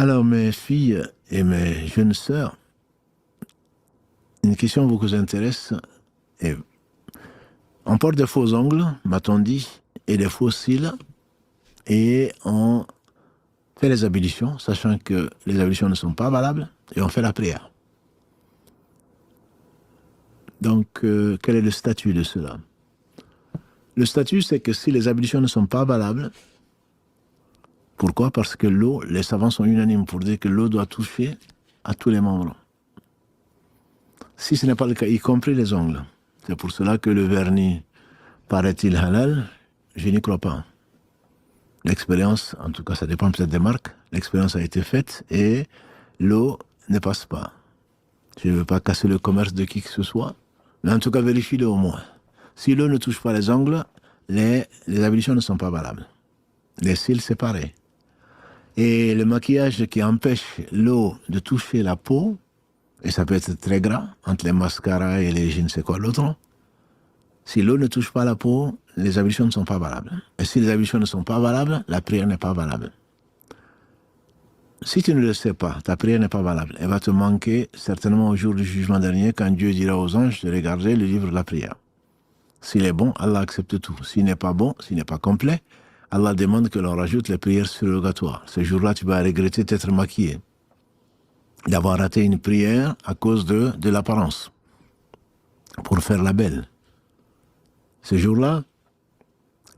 Alors, mes filles et mes jeunes sœurs, une question vous intéresse. Et on porte des faux ongles, m'a-t-on dit, et des faux cils, et on fait les ablutions, sachant que les ablutions ne sont pas valables, et on fait la prière. Donc, quel est le statut de cela? Le statut, c'est que si les ablutions ne sont pas valables, pourquoi? Parce que l'eau, les savants sont unanimes pour dire que l'eau doit toucher à tous les membres. Si ce n'est pas le cas, y compris les ongles. C'est pour cela que le vernis paraît-il halal, je n'y crois pas. L'expérience, en tout cas ça dépend peut-être des marques, l'expérience a été faite et l'eau ne passe pas. Je ne veux pas casser le commerce de qui que ce soit, mais en tout cas vérifie-le au moins. Si l'eau ne touche pas les ongles, les ablutions ne sont pas valables. Les cils, c'est pareil. Et le maquillage qui empêche l'eau de toucher la peau, et ça peut être très gras, entre les mascaras et les je ne sais quoi l'autre, si l'eau ne touche pas la peau, les ablutions ne sont pas valables. Et si les ablutions ne sont pas valables, la prière n'est pas valable. Si tu ne le sais pas, ta prière n'est pas valable. Elle va te manquer certainement au jour du jugement dernier, quand Dieu dira aux anges de regarder le livre de la prière. S'il est bon, Allah accepte tout. S'il n'est pas bon, s'il n'est pas complet, Allah demande que l'on rajoute les prières surrogatoires. Ce jour-là, tu vas regretter d'être maquillé, d'avoir raté une prière à cause de l'apparence, pour faire la belle. Ce jour-là,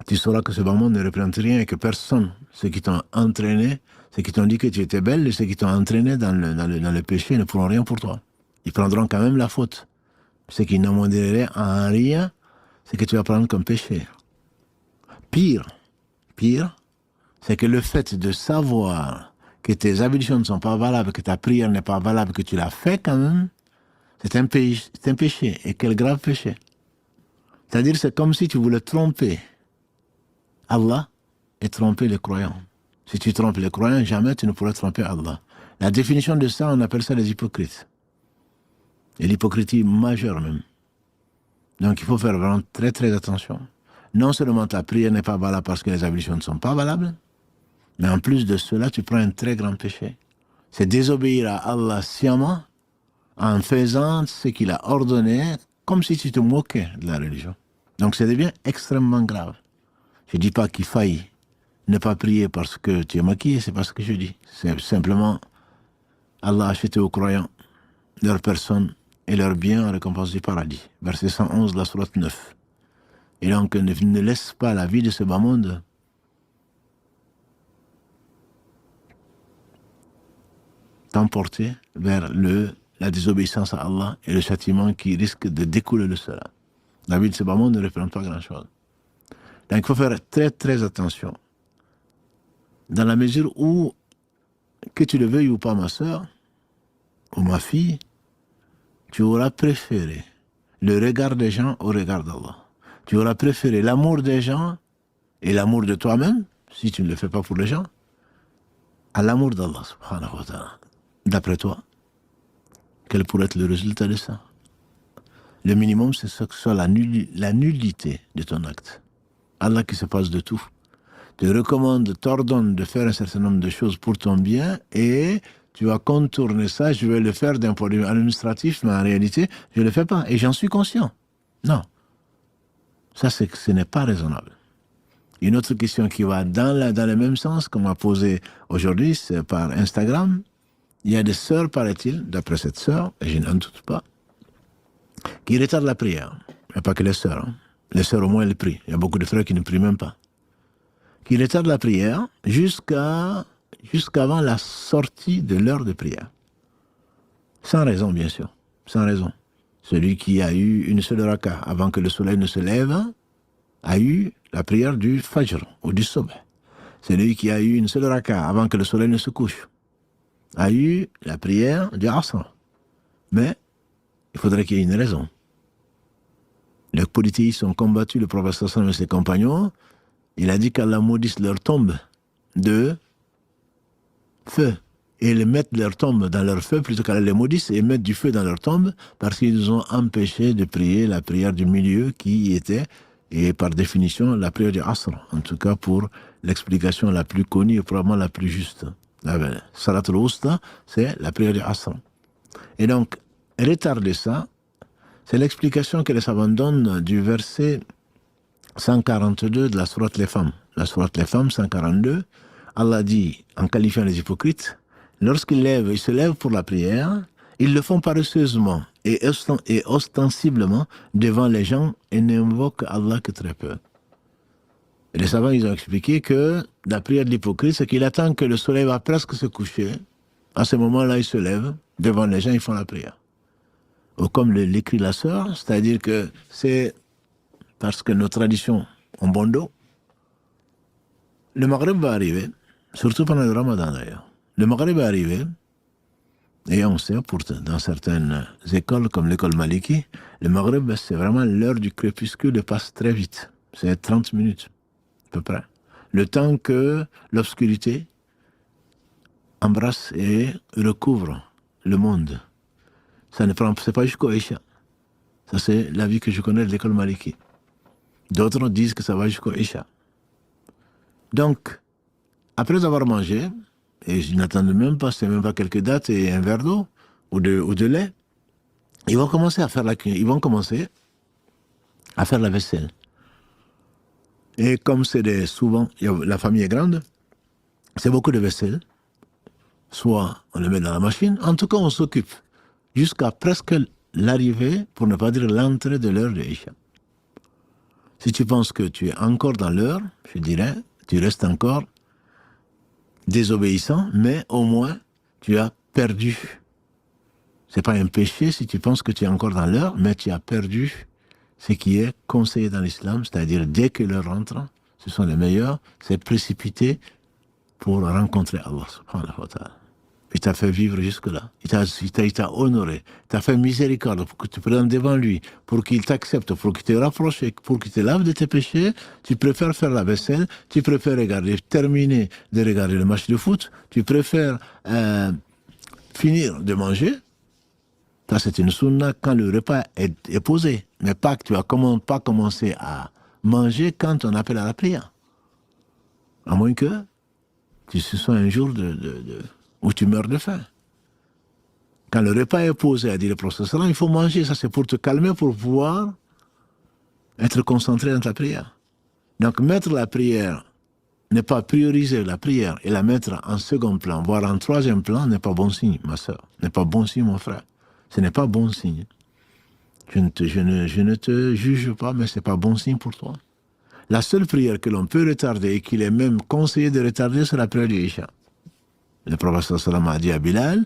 tu sauras que ce bas monde ne représente rien et que personne, ceux qui t'ont entraîné, ceux qui t'ont dit que tu étais belle et ceux qui t'ont entraîné dans le péché ne pourront rien pour toi. Ils prendront quand même la faute. Ce qui n'amenderaient en rien, c'est que tu vas prendre comme péché. Pire, c'est que le fait de savoir que tes ablutions ne sont pas valables, que ta prière n'est pas valable, que tu l'as fait quand même, c'est un péché. Et quel grave péché. C'est-à-dire c'est comme si tu voulais tromper Allah et tromper les croyants. Si tu trompes les croyants, jamais tu ne pourras tromper Allah. La définition de ça, on appelle ça les hypocrites. Et l'hypocrisie majeure même. Donc il faut faire vraiment très très attention. Non seulement ta prière n'est pas valable parce que les ablutions ne sont pas valables, mais en plus de cela, tu prends un très grand péché. C'est désobéir à Allah sciemment en faisant ce qu'il a ordonné, comme si tu te moquais de la religion. Donc ça devient extrêmement grave. Je ne dis pas qu'il faille ne pas prier parce que tu es maquillé, c'est pas ce que je dis. C'est simplement Allah a acheté aux croyants leur personne et leur bien en récompense du paradis. Verset 111 de la sourate 9. Et donc ne laisse pas la vie de ce bas monde t'emporter vers la désobéissance à Allah et le châtiment qui risque de découler de cela. La vie de ce bas monde ne représente pas grand-chose. Donc il faut faire très très attention. Dans la mesure où, que tu le veuilles ou pas ma soeur, ou ma fille, tu auras préféré le regard des gens au regard d'Allah. Tu auras préféré l'amour des gens et l'amour de toi-même, si tu ne le fais pas pour les gens, à l'amour d'Allah, subhanahu wa ta'ala. D'après toi, quel pourrait être le résultat de ça? Le minimum, c'est que ce soit la nullité de ton acte. Allah qui se passe de tout te recommande, t'ordonne de faire un certain nombre de choses pour ton bien et tu vas contourner ça, je vais le faire d'un point de vue administratif, mais en réalité, je ne le fais pas et j'en suis conscient. Non. Ça, ce n'est pas raisonnable. Une autre question qui va dans le même sens qu'on m'a posé aujourd'hui, c'est par Instagram. Il y a des sœurs, paraît-il, d'après cette sœur, et je n'en doute pas, qui retardent la prière. Mais pas que les sœurs. Hein. Les sœurs, au moins, elles prient. Il y a beaucoup de frères qui ne prient même pas. Qui retardent la prière jusqu'avant la sortie de l'heure de prière. Sans raison, bien sûr. Sans raison. Celui qui a eu une seule raka avant que le soleil ne se lève a eu la prière du Fajr ou du Subh. Celui qui a eu une seule raka avant que le soleil ne se couche a eu la prière du Asr. Mais il faudrait qu'il y ait une raison. Les polythéistes ont combattu le prophète sallallahu et ses compagnons. Il a dit qu'Allah maudisse leur tombe de feu. Et ils mettent leur tombe dans leur feu plutôt qu'Allah les maudisse et mettent du feu dans leur tombe parce qu'ils nous ont empêché de prier la prière du milieu qui était, et par définition, la prière du Asr. En tout cas pour l'explication la plus connue et probablement la plus juste. Salat al-Wusta, c'est la prière du Asr. Et donc, retarder ça, c'est l'explication que les savants donnent du verset 142 de la sourate Les Femmes. La sourate Les Femmes, 142, Allah dit, en qualifiant les hypocrites, lorsqu'ils se lèvent pour la prière, ils le font paresseusement et ostensiblement devant les gens et n'invoquent Allah que très peu. Et les savants, ils ont expliqué que la prière de l'hypocrite, c'est qu'il attend que le soleil va presque se coucher. À ce moment-là, il se lève, devant les gens, ils font la prière. Ou comme l'écrit la sœur, c'est-à-dire que c'est parce que nos traditions ont bon dos. Le Maghreb va arriver, surtout pendant le Ramadan d'ailleurs. Le Maghreb va arriver, et on sait, dans certaines écoles, comme l'école Maliki, le Maghreb, c'est vraiment l'heure du crépuscule passe très vite. C'est 30 minutes, à peu près. Le temps que l'obscurité embrasse et recouvre le monde. Ça ne prend, c'est pas jusqu'au Isha. Ça, c'est l'avis que je connais de l'école Maliki. D'autres disent que ça va jusqu'au Isha. Donc, après avoir mangé, et je n'attends même pas, c'est même pas quelques dates et un verre d'eau ou de lait, ils vont commencer à faire la vaisselle. Et comme c'est souvent, la famille est grande, c'est beaucoup de vaisselle. Soit on le met dans la machine, en tout cas on s'occupe jusqu'à presque l'arrivée, pour ne pas dire l'entrée de l'heure de Isha. Si tu penses que tu es encore dans l'heure, je dirais, tu restes encore désobéissant, mais au moins tu as perdu. C'est pas un péché si tu penses que tu es encore dans l'heure, mais tu as perdu ce qui est conseillé dans l'islam, c'est-à-dire dès que l'heure rentre, ce sont les meilleurs, c'est précipiter pour rencontrer Allah subhanahu wa ta'ala. Il t'a fait vivre jusque-là. Il t'a honoré. Il t'a fait miséricorde pour que tu prennes devant lui, pour qu'il t'accepte, pour qu'il te rapproche, pour qu'il te lave de tes péchés. Tu préfères faire la vaisselle, tu préfères terminer de regarder le match de foot, tu préfères finir de manger. Ça, c'est une sunna quand le repas est posé. Mais pas que tu vas pas commencer à manger quand on appelle à la prière. À moins que ce soit un jour où tu meurs de faim. Quand le repas est posé, a dit le prophète, il faut manger. Ça, c'est pour te calmer, pour pouvoir être concentré dans ta prière. Donc, mettre la prière, ne pas prioriser la prière et la mettre en second plan, voire en troisième plan, n'est pas bon signe, ma soeur. N'est pas bon signe, mon frère. Ce n'est pas bon signe. Je ne te juge pas, mais ce n'est pas bon signe pour toi. La seule prière que l'on peut retarder et qu'il est même conseillé de retarder, c'est la prière du Isha. Le prophète sallam a dit à Bilal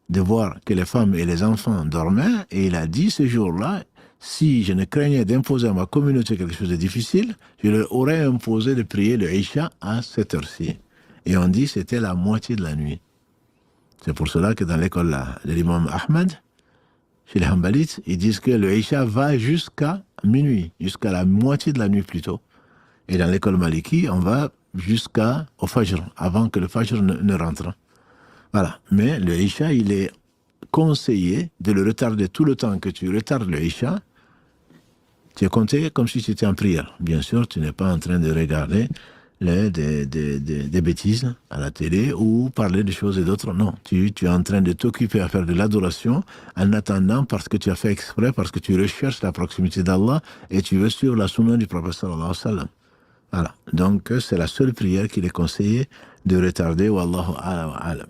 de voir que les femmes et les enfants dormaient, et il a dit ce jour-là, si je ne craignais d'imposer à ma communauté quelque chose de difficile, je leur aurais imposé de prier le Isha à cette heure-ci. Et on dit que c'était la moitié de la nuit. C'est pour cela que dans l'école de l'imam Ahmed, chez les Hanbalites, ils disent que le Isha va jusqu'à minuit, jusqu'à la moitié de la nuit plutôt. Et dans l'école Maliki, on va jusqu'au Fajr, avant que le Fajr ne rentre. Voilà. Mais le Isha, il est conseillé de le retarder tout le temps que tu retardes le Isha. Tu es compté comme si tu étais en prière. Bien sûr, tu n'es pas en train de regarder des bêtises à la télé ou parler de choses et d'autres. Non, tu es en train de t'occuper à faire de l'adoration en attendant, parce que tu as fait exprès, parce que tu recherches la proximité d'Allah et tu veux suivre la sunna du prophète sallallahu alayhi wa sallam. Voilà. Donc, c'est la seule prière qu'il est conseillé de retarder. Wallahu a'lam.